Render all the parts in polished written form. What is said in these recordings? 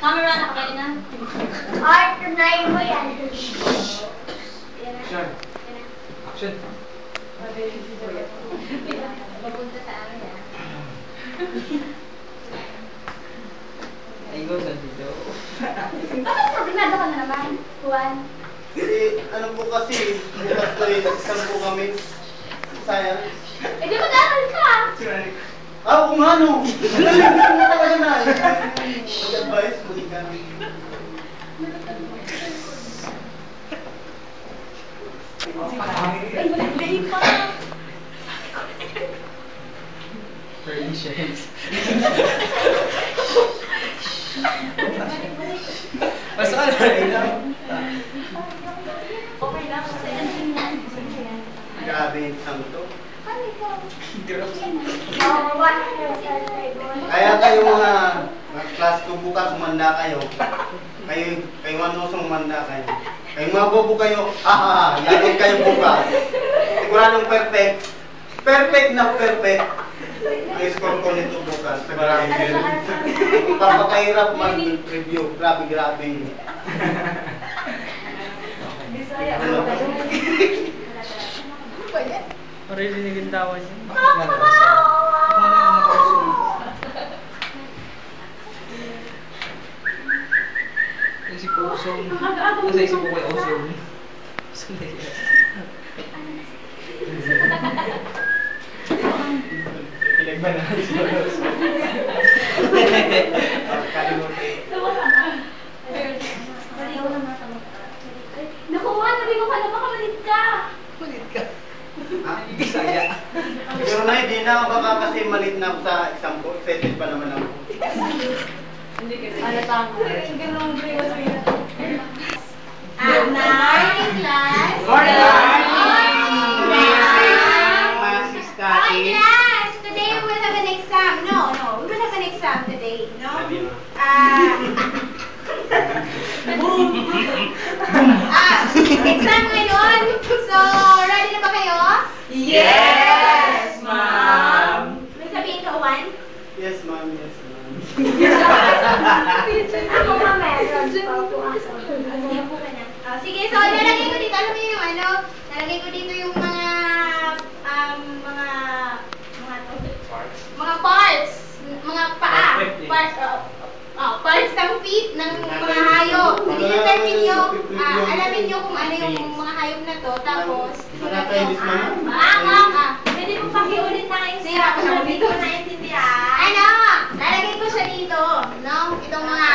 Camera, nakakain na. Art, tunayin mo yan. Action. Action. Papunta sa amin, ah. Ay, go sa dito. Bakit problemado ka na naman, Juan? Ano po kasi, bukas ko rin, isang po kami. Sayang. Eh, di mag-aaral ka. Kung ano? Hindi mo talaga na. Mag-advise, maging ka. Ay, malagay pa. Perditions. Basta ka na. Okay lang, kasi yan. Grabe yung isang to. Ano ikaw? Kaya kayo mga class ko bukas, umanda kayo. Kayo manusong umanda kayo. Kayong mga bobo kayo, yakin kayo bukas. Siguradong perfect. Perfect na perfect. Ang score ko nito bukas. Papakahirap mag-review. Grabe. Bisaya mo kayo. Ano ba yan? Maririnig yung tawa niya. Si Kusong. Nasa isip ko kay Osong. Pinagba na si Osong. Kalimutin. Naku, Juan, sabi ko ka na baka malit ka. Malit ka. Bisaya. Pero na, hindi na ako baka kasi malit na ako sa exam ko. Excited pa naman ako. Ano tama? Night class. Morning! Hi class! Today we will have an exam. No, we will have an exam today. No? Exam ngayon. So, ready na ba kayo? Yes, ma'am. May sabihin ka, Juan? Yes, ma'am. Ako nga meron. Upo ka na. Sige, so lalagay ko dito, alam mo yung ano, lalagay ko dito yung mga parts, mga paa, parts ng feet ng mga hayop. I-determine nyo, alamin nyo kung ano yung mga hayop na to, tapos, sulat nyo, pwede mo pakiulit na kayo siya, kung hindi ko naintindihan. Ano, lalagay ko siya dito, no? Itong mga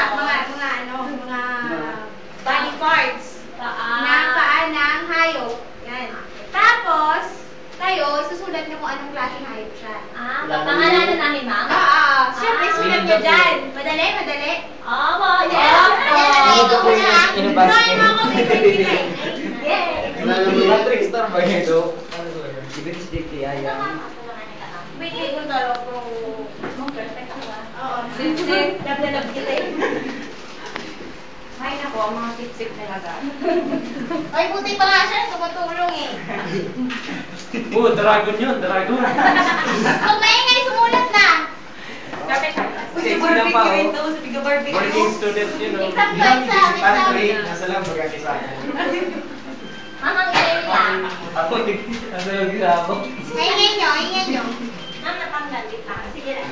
body parts ng paa ng hayop. Yan. Tapos, kayo, susulat nyo kung anong klaseng hayop siya. Pangalanan namin, ma'am? Siyempre, sulat nyo dyan. Madali? Opo, Drawing mo ako may 29. Matrix star ba ito? Even stick kaya yan. Wait, kung talo ko. Perfect ako ah. Oo. Sip-sip. Lab kita eh. Ay, nako, ang mga sip-sip talaga. Ay, buti pa nga siya. Tumutulong eh. Dragon yun, dragon. Huwag maingay, sumulat na. Sexy na pa, oh. Ito, sa tiga-barbecue. Working student yun, oh. Exam to exam. Pantry, nasa lang magkakisahan. Mamang area. Ako, nasa lang gisabo. Ingay nyo. Ma'am, natanggal. Wait lang. Sige lang.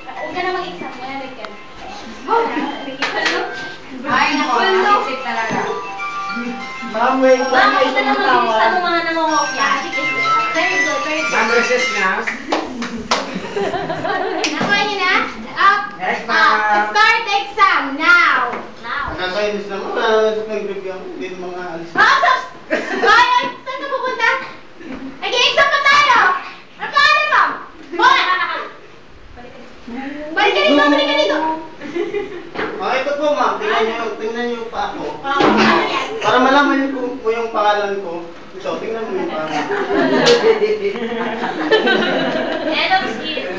Huwag ka na mag-exam. Wala na ka. Ano? Ay, nako, ang mga sip-sip talaga. Ma'am, wait lang. Ma'am, ako na mabilis sa mga nangungopya. Sige, Very good. Ma'am, recess na. Nakuha niyo na? Yes, ma'am. Start the exam now. Nakakainis naman. Wala na nag-review ako. Hindi mga alis. Ryan, saan ka pupunta? Nag-i-exam pa tayo. Ano pangalan mo? Hoy! Balik ka dito. Ito po, ma'am. Tingnan niyo pa ako. Para malaman niyo kung yung pangalan ko. Ito, tingnan mo yung pangalan. End of skill.